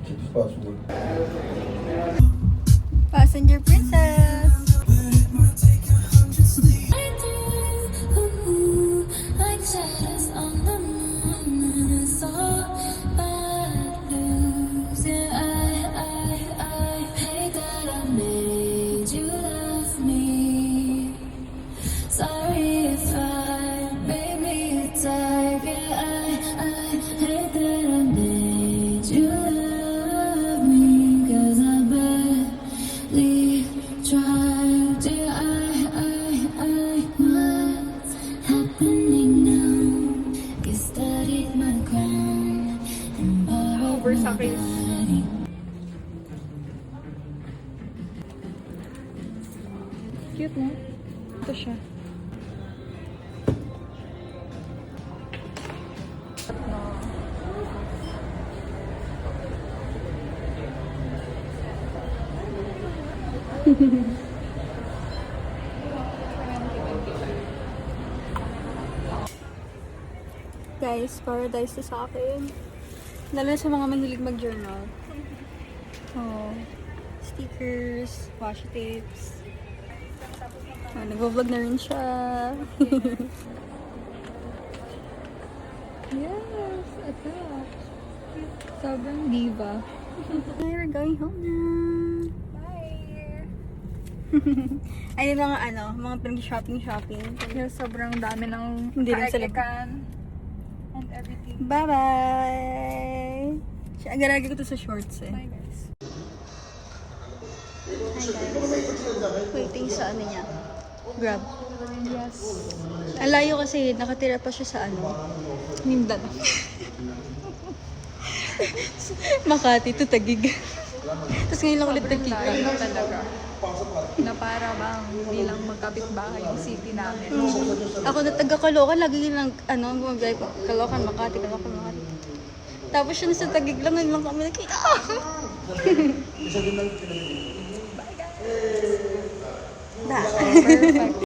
Check the password. Passenger princess. Over sa akin. Cute, no? Ito siya. Guys, paradise to sa akin. Lalo na sa mga mahilig mag-journal. Oh, stickers, washi tapes. Oh, nag-vlog na rin siya. Yes, attached. Sobrang diva. We're going home na. Bye! Ayun mga mga pinag-shopping. Yes, sobrang dami ng Hindi rin sila. kaekan and everything. Bye-bye! Agaragi ko to sa shorts eh. Bye guys. Hi guys. Waiting sa niya. Grab. Yes. Ang layo kasi, nakatira pa siya sa Mindanao. Makati to Taguig. Tapos ngayon lang ulit nagkita. Layo talaga. Na para bang bilang magkapit-bahay yung city namin. Ako na taga Caloocan, lagi lang gumagay ko. Caloocan, Makati. Tapos siya nasa Taguig lang, ngayon lang kami nakita. Bye guys! Perfect.